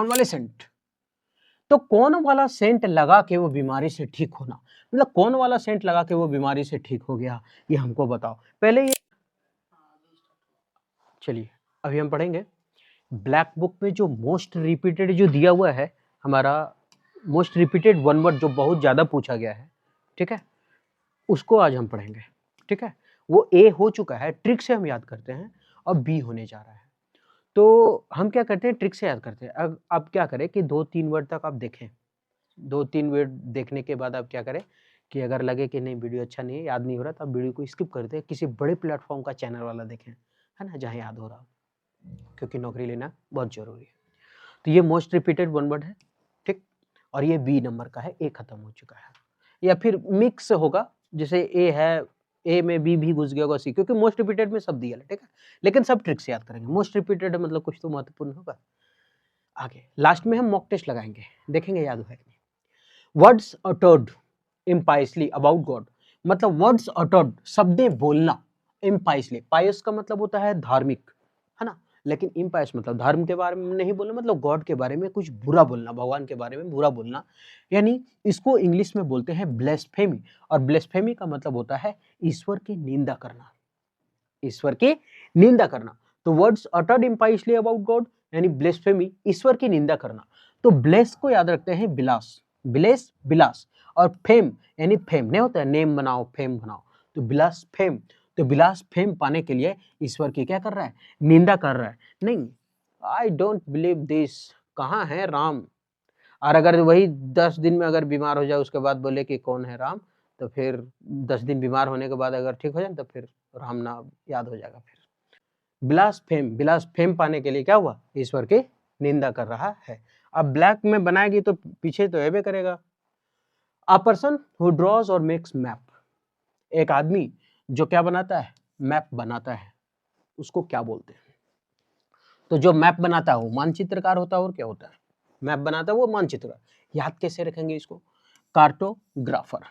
कौन वाले सेंट, तो कौन वाला सेंट लगा के वो बीमारी से ठीक होना, मतलब कौन वाला सेंट लगा के वो बीमारी से ठीक हो गया, ये हमको बताओ पहले। ये चलिए अभी हम पढ़ेंगे ब्लैक बुक में जो मोस्ट रिपीटेड जो दिया हुआ है हमारा, मोस्ट रिपीटेड वन वर्ड जो बहुत ज़्यादा पूछा गया है, ठीक है, उसको आज हम पढ़ेंगे। ठीक है, वो ए हो चुका है, ट्रिक से हम याद करते हैं, अब बी होने जा रहा है। तो हम क्या करते हैं, ट्रिक से याद करते हैं। अब आप क्या करें कि 2-3 वर्ड तक आप देखें, 2-3 वर्ड देखने के बाद आप क्या करें कि अगर लगे कि नहीं वीडियो अच्छा नहीं है, याद नहीं हो रहा, तो आप वीडियो को स्किप कर दें, किसी बड़े प्लेटफॉर्म का चैनल वाला देखें, है ना, जहाँ याद हो रहा हो, क्योंकि नौकरी लेना बहुत जरूरी है। तो ये मोस्ट रिपीटेड वन वर्ड है, ठीक, और ये बी नंबर का है, ए खत्म हो चुका है, या फिर मिक्स होगा, जैसे ए है, ए में बी भी घुस गया होगा सी, क्योंकि मोस्ट रिपीटेड में सब दिया है, ठीक है, लेकिन सब ट्रिक से याद करेंगे। मोस्ट रिपीटेड मतलब कुछ तो महत्वपूर्ण होगा। आगे लास्ट में हम मॉक टेस्ट लगाएंगे, देखेंगे याद है कि नहीं। वर्ड्स अटर्ड इम्पाइसली अबाउट गॉड, मतलब वर्ड्स अटर्ड शब्दें बोलना, इम्पाइसली, पायस का मतलब होता है धार्मिक, है ना, लेकिन इम्पायस मतलब धर्म के बारे में नहीं बोलना, मतलब गॉड के बारे में कुछ बुरा बोलना, भगवान के बारे में बुरा बोलना, यानी इसको इंग्लिश में बोलते हैं ब्लेस्फेमी, और ब्लेस्फेमी का मतलब होता है ईश्वर की निंदा करना, ईश्वर की निंदा करना। तो वर्ड्स अटर्ड इम्पाइसली अबाउट गॉड यानी ब्लेस्फेमी, ईश्वर की निंदा करना। तो ब्लेस को याद रखते हैं बिलास, ब्लेस बिलास, और फेम यानी फेम नहीं होता है नेम बनाओ फेम बनाओ, तो बिलास फेम, तो बिलास फेम पाने के लिए ईश्वर की क्या कर रहा है, निंदा कर रहा है। नहीं, आई डोंट बिलीव दिस, कहाँ है राम, और अगर वही 10 दिन में अगर बीमार हो जाए उसके बाद बोले कि कौन है राम, तो फिर 10 दिन बीमार होने के बाद अगर ठीक हो जाए तो फिर राम नाम याद हो जाएगा। फिर बिलास फेम पाने के लिए क्या हुआ, ईश्वर की निंदा कर रहा है। अब ब्लैक में बनाएगी तो पीछे तो एबे करेगा। अ पर्सन हु ड्रॉज और मेक्स मैप, एक आदमी जो क्या बनाता है, मैप बनाता है, उसको क्या बोलते हैं। तो जो मैप बनाता है वो मानचित्रकार होता है, और क्या होता है, मैप बनाता है वो मानचित्रकार। याद कैसे रखेंगे इसको, कार्टोग्राफर,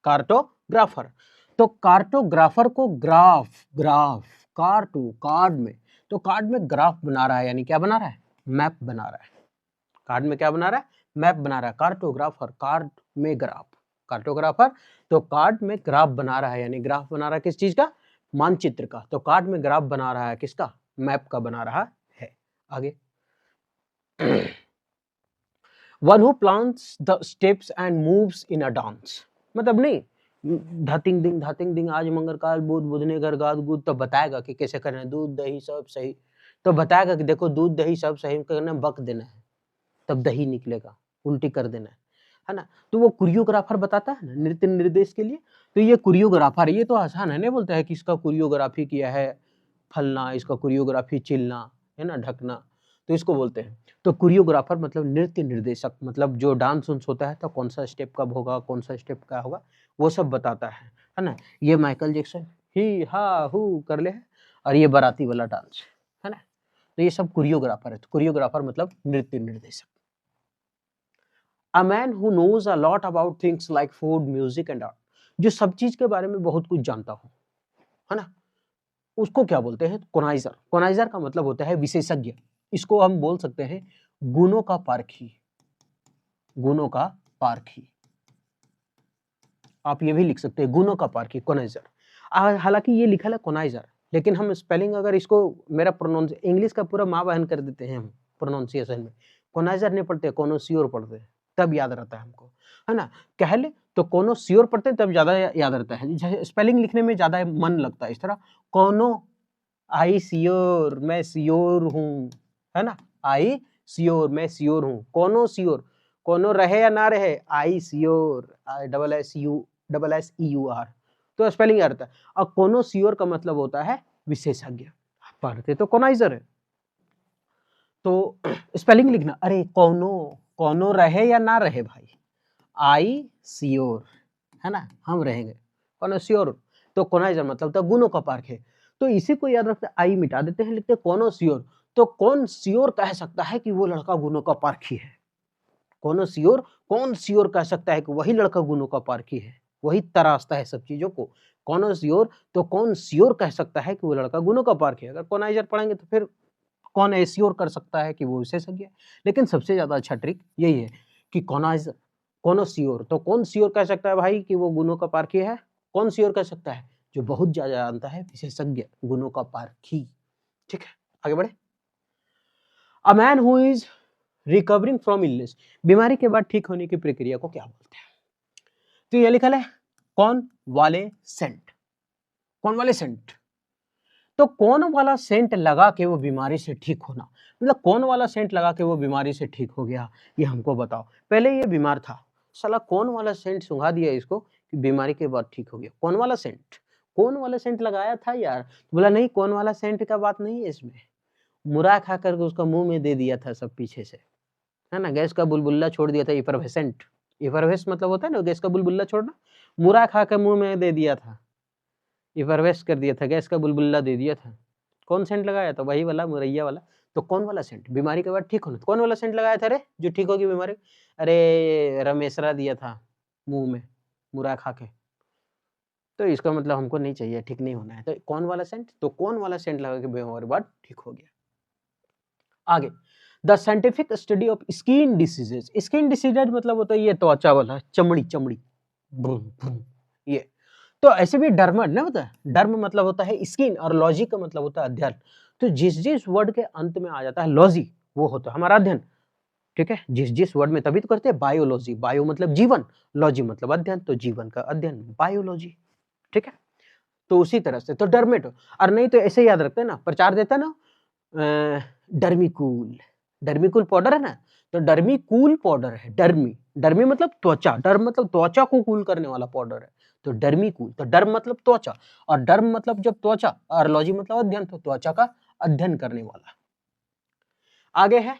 कार्टोग्राफर। तो कार्टोग्राफर को ग्राफ, ग्राफ, कार्ड में, तो कार्ड में ग्राफ बना रहा है, यानी क्या बना रहा है, मैप बना रहा है, कार्ड में क्या बना रहा है, मैप बना रहा है। कार्टोग्राफर कार्ड में ग्राफ, कार्टोग्राफर तो कार्ड में ग्राफ बना रहा है, यानी ग्राफ बना रहा है किस चीज का, मानचित्र का, तो कार्ड में ग्राफ बना रहा है किसका, मैप का बना रहा है। आगे one who plans the steps and moves in a dance, मतलब नहीं धातिंग दिंग आज मंगल काल बुध बुधने घर गाद गुद, तो बताएगा कि कैसे करना है, दूध दही सब सही, तो बताएगा कि देखो दूध दही सब सही करना, बक देना है तब दही निकलेगा, उल्टी कर देना है ना। तो वो कोरियोग्राफर बताता है ना नृत्य निर्देश के लिए, तो ये कोरियोग्राफर, ये तो आसान है, नहीं बोलता है कि इसका कोरियोग्राफी किया है फलना, इसका कोरियोग्राफी चिलना, है ना, ढकना, तो इसको बोलते हैं। तो कोरियोग्राफर मतलब नृत्य निर्देशक, मतलब जो डांस उन्स होता है तो कौन सा स्टेप कब होगा, कौन सा स्टेप क्या होगा, वो सब बताता है ना। ये माइकल जैक्सन ही हा हु कर ले है, और ये बाराती वाला डांस है ना, तो ये सब कोरियोग्राफर है। तो कोरियोग्राफर मतलब नृत्य निर्देशक। A man who knows a lot about things like food, music and art, जो सब चीज के बारे में बहुत कुछ जानता हो, है ना, उसको क्या बोलते हैं, कोनाइजर। कोनाइजर का मतलब होता है विशेषज्ञ, इसको हम बोल सकते हैं गुणों का पारखी, गुणों का पारखी, आप ये भी लिख सकते हैं गुणों का पारखी, कोनाइजर। हालांकि ये लिखा है कोनाइजर, लेकिन हम स्पेलिंग अगर इसको मेरा प्रोनाउंस इंग्लिश का पूरा माँ बहन कर देते हैं हम प्रोनाउंसिएशन में, कोनाइजर नहीं पढ़ते, कोनोसियोर पढ़ते हैं, तब याद रहता है हमको, है ना। कह ले तो कोनोसियोर पढ़ते हैं तब ज्यादा याद रहता है, स्पेलिंग लिखने में ज्यादा मन लगता है। इस तरह कोनो, आई सियोर मैं सियोर हूँ, है ना, आई सियोर मैं सियोर हूँ, कोनो सियोर, कोनो रहे या ना रहे, I sure, I double S E U R, तो स्पेलिंग आता है। और कोनो सियोर का मतलब होता है विशेषज्ञ, पढ़ते तो कोनाइजर है, तो स्पेलिंग लिखना, अरे कोनो, कोनो रहे या ना रहे भाई, आई सियोर, है ना, हम रहेंगे, कोनो सियोर, तो कोनाइजर मतलब तो गुणों का पार्क है। तो इसी को याद रखते, आई मिटा देते हैं, लिखते कोनो सियोर, तो कौन सियोर कह सकता है कि वो लड़का गुणों का पारखी है, कोनो सियोर, कौन सियोर कह सकता है कि वही लड़का गुणों का पारखी है, वही तराशता है सब चीजों को, कोनो सियोर, तो कौन सियोर कह सकता है कि वो लड़का गुणों का पारखी है। अगर कोनाइजर पढ़ेंगे तो फिर कौन एश्योर कर सकता है कि वो विशेषज्ञ है? लेकिन सबसे ज्यादा अच्छा ट्रिक यही है कि कॉनोसियोर। तो कौन श्योर कह सकता है भाई कि वो गुणों का पारखी है? कौन श्योर कह सकता है? जो बहुत ज्यादा जानता है, विशेषज्ञ, गुणों का पारखी। ठीक है, आगे बढ़े। A man who is recovering from illness, बीमारी के बाद ठीक होने की प्रक्रिया को क्या बोलते हैं? तो ये लिखा है कौन वाले सेंट। कौन वाले सेंट, तो कौन वाला सेंट लगा के वो बीमारी से ठीक होना, मतलब कौन वाला सेंट लगा के वो बीमारी से ठीक हो गया, ये हमको बताओ। पहले ये बीमार था, साला कौन वाला सेंट सुंघा दिया इसको कि बीमारी के बाद ठीक हो गया। कौन वाला सेंट, कौन वाला सेंट लगाया था यार? बोला नहीं, कौन वाला सेंट का बात नहीं है इसमें। मुरा खा करके उसका मुंह में दे दिया था सब पीछे से, है ना। गैस का बुलबुल्ला छोड़ दिया था, इफरवेसेंट। इफरवेस मतलब होता है ना गैस का बुलबुल्ला छोड़ना। मुरा खा कर मुंह में दे दिया था, इफरवेस कर दिया था, गैस का बुलबुल्ला दे दिया था। कौन सेंट लगाया था? वही वाला, मुरैया वाला। तो कौन वाला सेंट बीमारी के बाद ठीक होना, कौन वाला सेंट लगाया था रे जो ठीक होगी बीमारी? अरे रमेशरा दिया था मुंह में मुरा खा के। तो इसका मतलब हमको नहीं चाहिए, ठीक नहीं होना है। तो कौन वाला सेंट, तो कौन वाला सेंट लगा के बीमारी बाद ठीक हो गया। आगे, the scientific study of skin diseases. Skin diseases मतलब होता है ये त्वचा वाला, चमड़ी चमड़ी ये। तो ऐसे भी डर्म ना होता है, डर्म मतलब होता है स्किन, और लॉजी का मतलब होता है अध्ययन। तो जिस जिस वर्ड के अंत में आ जाता है लॉजी, वो होता है हमारा अध्ययन। ठीक है, जिस जिस वर्ड में, तभी तो करते हैं बायोलॉजी। बायो मतलब जीवन, लॉजी मतलब अध्ययन, तो जीवन का अध्ययन बायोलॉजी। ठीक है, तो उसी तरह से तो डर्मेटो, और नहीं तो ऐसे याद रखते हैं ना, प्रचार देता है ना डर्मिकूल। डर्मिकूल पाउडर है ना, तो डर्मिकूल पाउडर है। डर्मी, डर्मी मतलब त्वचा, डर्म मतलब त्वचा को कूल करने वाला पाउडर है। तो डर्मिकूल, तो डर्म मतलब त्वचा, और डर्म मतलब जब त्वचा, और लॉजी मतलब अध्ययन, तो त्वचा का अध्ययन करने वाला। आगे है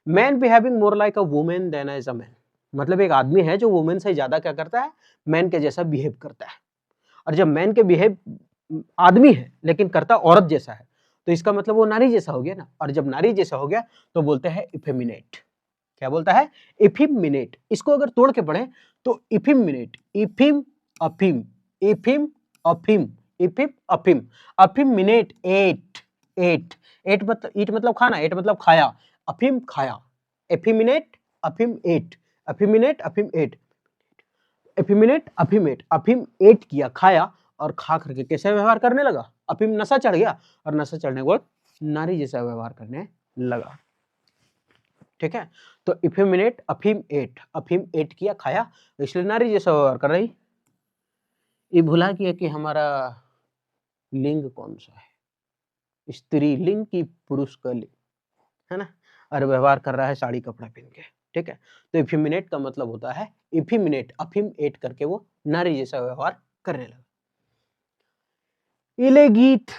man behaving more like a woman than as a man, मतलब एक आदमी है जो वुमेन से ज्यादा क्या करता है, मैन के जैसा बिहेव करता है। और जब मैन के बिहेव आदमी है लेकिन करता औरत जैसा है, तो इसका मतलब वो नारी जैसा हो गया ना। और जब नारी जैसा हो गया तो बोलते हैं इफेमिनेट। क्या बोलता है? इफिमिनेट। इसको अगर तोड़ के पढ़े तो इफिमिनेट, इफिम अफिम, इफिम अफिम, इफिम अफिम, अफिमिनेट। एट, एट, एट मतलब ईट मतलब खाना, एट मतलब खाया, अफिम खाया, एफिमिनेट अफिम एट, अफिमिनेट अफिम एट, एफिमिनेट अफिमेट, अफिम एट किया, खाया, और खा करके कैसे व्यवहार करने लगा? अफिम नशा चढ़ गया, और नशा चढ़ने के बाद नारी जैसा व्यवहार करने लगा। ठीक है, तो इफिमिनेट अफिम एट, अफिम एट किया, खाया, इसलिए नारी जैसा व्यवहार कर रही। ये भुला गया कि हमारा लिंग कौन सा है, स्त्री लिंग की पुरुष का लिंग, है ना। और व्यवहार कर रहा है साड़ी कपड़ा पहन के। ठीक है, तो इफिमिनेट का मतलब होता है इफिमिनेट, अफिम एट करके वो नारी जैसा व्यवहार करने लगा। इलेगीत,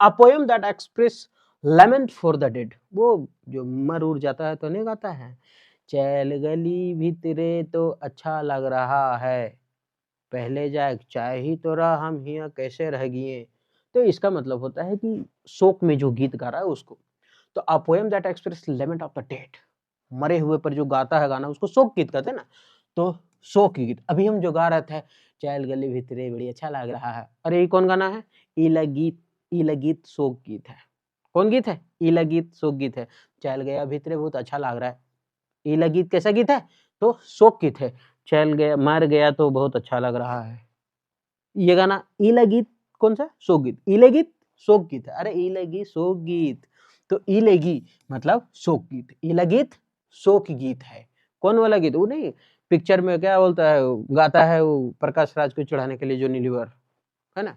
a poem that express lament for the dead, वो जो मर उड़ जाता है तो नहीं गाता है, चैल गली भीतरे तो अच्छा लग रहा है, पहले जाए चाय ही तो रहा, हम हिया कैसे रह गए। तो इसका मतलब होता है कि शोक में जो गीत गा रहा है उसको। तो a poem that expresses lament of the dead, मरे हुए पर जो गाता है गाना, उसको शोक गीत कहते हैं ना। तो शोक गीत अभी हम जो गा रहे थे, चैल गली भीतरे बड़ी अच्छा लग रहा है, अरे ये कौन गाना है? इला गीत, इला गीत शोक गीत है। कौन गीत है? इला गीत शोक गीत है। चैल गया भीतरे बहुत अच्छा लग रहा है, इला गीत कैसा गीत है? तो शोक गीत है। चल गया, मर गया तो बहुत अच्छा लग रहा है, ये गाना। इला गीत कौन सा? शोक गीत। इले गीत शोक गीत है, अरे इले गीत शोक गीत, तो इलेगी मतलब शोक गीत, इला गीत शोक गीत है। कौन वाला गीत? वो नहीं, पिक्चर में क्या बोलता है, गाता है वो प्रकाश राज को चढ़ाने के लिए जो नीलीवर, है ना।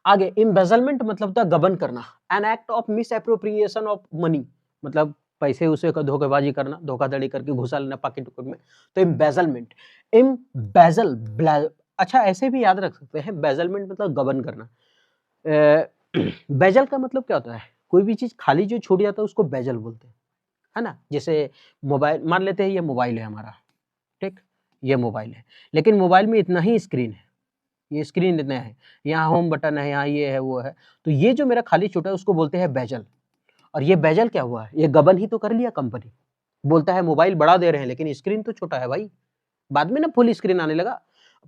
आगे, इम्बेजलमेंट मतलब था गबन करना, an act of miss appropriation of money, मतलब पैसे उसे का धोखेबाजी करना, धोखाधड़ी करके घुसा लेना पॉकेट में, तो इम्बेजलमेंट। इम्बेजल, अच्छा ऐसे भी याद रख सकते हैं, बेजलमेंट मतलब गबन करना। बेजल का मतलब क्या होता है? कोई भी चीज खाली जो छूट जाता है उसको बेजल बोलते हैं, है ना। जैसे मोबाइल, मान लेते हैं ये मोबाइल है हमारा, ठीक, ये मोबाइल है, लेकिन मोबाइल में इतना ही स्क्रीन है, ये स्क्रीन इतना है, यहाँ होम बटन है, यहाँ ये है वो है, तो ये जो मेरा खाली छूटा है उसको बोलते हैं बेजल। और ये बेजल क्या हुआ है? ये गबन ही तो कर लिया कंपनी। बोलता है मोबाइल बड़ा दे रहे हैं लेकिन स्क्रीन तो छोटा है भाई, बाद में ना फुल स्क्रीन आने लगा।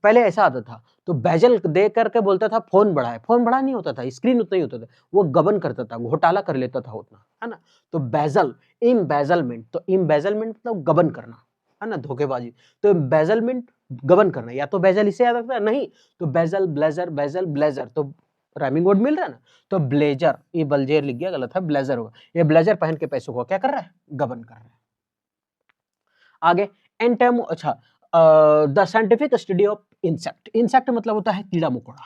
पहले ऐसा आता था, तो बेजल दे करके बोलता था फोन बड़ा है, फोन बड़ा नहीं होता था, स्क्रीन उतना ही होता था, वो गबन करता था, घोटाला कर लेता था उतना, है ना। तो बेजल, इम्बेजलमेंट, तो इम्बेजलमेंट मतलब गबन करना, है ना, धोखेबाजी। तो इम्बेजलमेंट गबन करना, या तो बेजल इसे याद रखता है, नहीं तो बेजल, ब्लेजर, बेजल, ब्लेजर, तो राइमिंग वर्ड मिल रहा है ना। तो ब्लेजर, ये बलजेर लिख गया, गलत है, ब्लेजर होगा। ये ब्लेजर पहन के पैसों को क्या कर रहा है, गबन कर रहा है। आगे एंटेमो, अच्छा, the scientific study of insect, insect मतलब होता है कीड़ा मकोड़ा,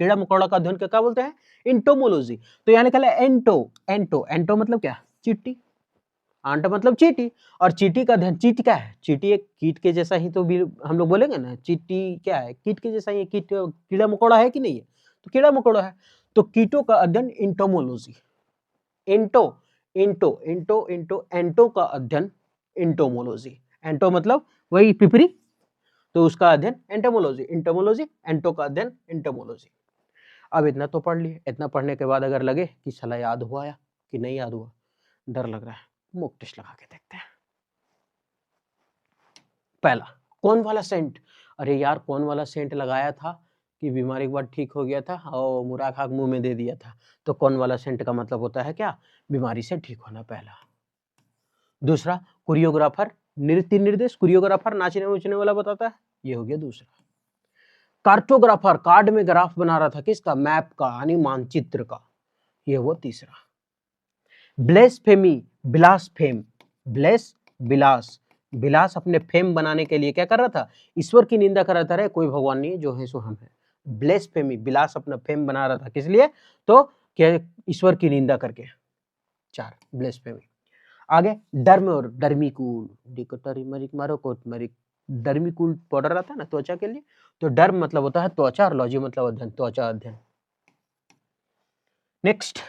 कीड़ा मकोड़ा का अध्ययन क्या बोलते हैं, इंटोमोलॉजी। तो यहाँ निकला एंटो, एंटो, एंटो मतलब क्या, चींटी, आंटा मतलब चींटी, और चींटी का अध्ययन, चींटी क्या है, चींटी एक कीट के जैसा ही, तो भी हम लोग बोलेंगे ना, चींटी क्या है, कीट के जैसा ही, कीट कीड़ा मकोड़ा है कि नहीं है, तो कीड़ा मकोड़ा है। तो कीटों का अध्ययन entomology, into, into, into, into, एंटो का अध्ययन इंटोमोलॉजी, एंटो मतलब वही पिपरी, तो उसका अध्ययन एंटोमोलॉजी, इंटोमोलॉजी, एंटो का अध्ययन इंटोमोलॉजी। अब इतना तो पढ़ लिए, इतना पढ़ने के बाद अगर लगे कि साला याद हुआ या कि नहीं याद हुआ, डर लग रहा है, मॉक टेस्ट लगा के देखते हैं। पहला, कौन वाला सेंट, अरे यार कौन वाला सेंट लगाया था कि बीमारी के बाद ठीक हो गया था और मुरा खाक मुंह में दे दिया था, तो कौन वाला सेंट का मतलब होता है क्या, बीमारी से ठीक होना, पहला। दूसरा, कोरियोग्राफर, नृत्य निर्देश, कोरियोग्राफर नाचने उचने वाला बताता है, ये हो गया दूसरा। कार्टोग्राफर, कार्ड में ग्राफ बना रहा था, किसका, मैप का, यानी मानचित्र का, ये वो तीसरा। ब्लेसफेमी, बिलासफेम, ब्लेस, बिलास, बिलास अपने फेम बनाने के लिए क्या कर रहा था, ईश्वर की निंदा कर रहा था, रे कोई भगवान नहीं है, जो है सो हम है। ब्लेसफेमी, बिलास अपना फेम बना रहा था, किस लिए, तो क्या, ईश्वर की निंदा करके, चार, ब्लेसफेमी। आगे डर्म और डर्मिकूल, डिकोटरिमरिक मारोकोटमरिक, डर्मिकूल पाउडर आता है ना त्वचा के लिए, तो डर्म मतलब होता है त्वचा, और लॉजी मतलब अध्ययन, त्वचा अध्ययन। नेक्स्ट,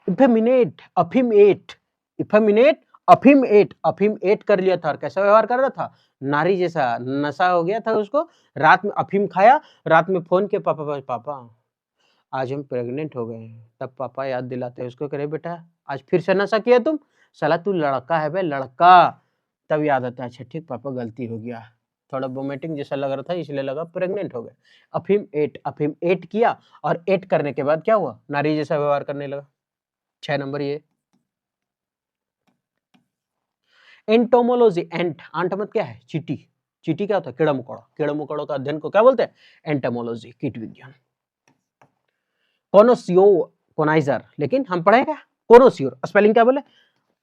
इफेमिनेट, अफिमेट, इफेमिनेट, अफिमेट, अफिमेट कर लिया था, और कैसा व्यवहार कर रहा था, नारी जैसा, नशा हो गया था उसको, रात में अफीम खाया, रात में फोन के, पापा पापा आज हम प्रेग्नेंट हो गए हैं, तब पापा याद दिलाते हैं उसको, करे बेटा आज फिर से नशा किया तुम, साला तू लड़का है बे लड़का, तब याद आता है, अच्छा ठीक पापा गलती हो गया, थोड़ा वोमिटिंग जैसा लग रहा था इसलिए लगा प्रेग्नेंट हो गए। अफीम एट किया, और एट करने के बाद क्या हुआ, नारी जैसा व्यवहार करने लगा। 6 नंबर ये। एंटोमोलॉजी, एंट, आंट मत क्या है, चीटी, चीटी क्या होता है, कीड़ा मकोड़ा, कीड़ा मकोड़ों का अध्ययन को क्या बोलते हैं, एंटोमोलॉजी, कीट विज्ञान। कोनोसियो, कोनाइजर, लेकिन हम पढ़ेगा कोनोसियोर, स्पेलिंग क्या बोले,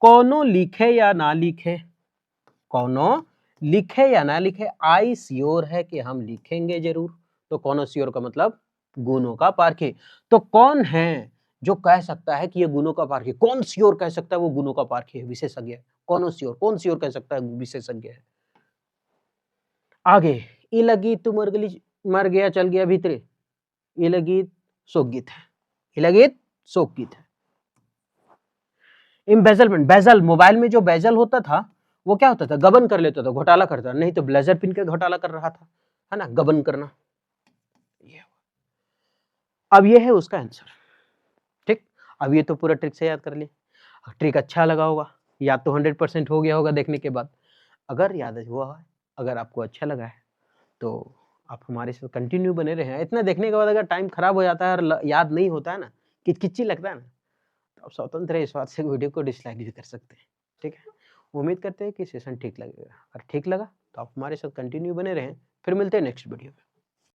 कोनो लिखे या ना लिखे, कोनो लिखे या ना लिखे, आई श्योर है कि हम लिखेंगे जरूर, तो कोनोसियोर का मतलब गुणों का पारखी। तो कौन है जो कह सकता है कि ये गुणों का पारखी, कौन श्योर कह सकता है वो गुणों का पारखी है, विशेषज्ञ है, कोनोसियोर, कौन श्योर कह सकता है, विशेषज्ञ है। आगे, इलगी तू मर गया चल गया भीतरे, इलगीत शोकगीत है, इलगीत शोकगीत है। इम्बेजलमेंट, बेजल, मोबाइल में जो बेजल होता था वो क्या होता था, गबन कर लेता था, घोटाला करता, नहीं तो ब्लेजर पिन के घोटाला कर रहा था, है ना, गबन करना। अब ये है उसका आंसर, ठीक। अब ये तो पूरा ट्रिक से याद कर लिया, ट्रिक अच्छा लगा होगा, याद तो 100% हो गया होगा देखने के बाद। अगर याद हुआ है, अगर आपको अच्छा लगा है तो आप हमारे साथ कंटिन्यू बने रहे। इतना देखने के बाद अगर टाइम खराब हो जाता है और याद नहीं होता है ना, किचकिची लगता है ना, तो आप स्वतंत्र है इस बात से वीडियो को डिसलाइक भी कर सकते हैं, ठीक है। उम्मीद करते हैं कि सेशन ठीक लगेगा, और ठीक लगा तो आप हमारे साथ कंटिन्यू बने रहें। फिर मिलते हैं नेक्स्ट वीडियो में।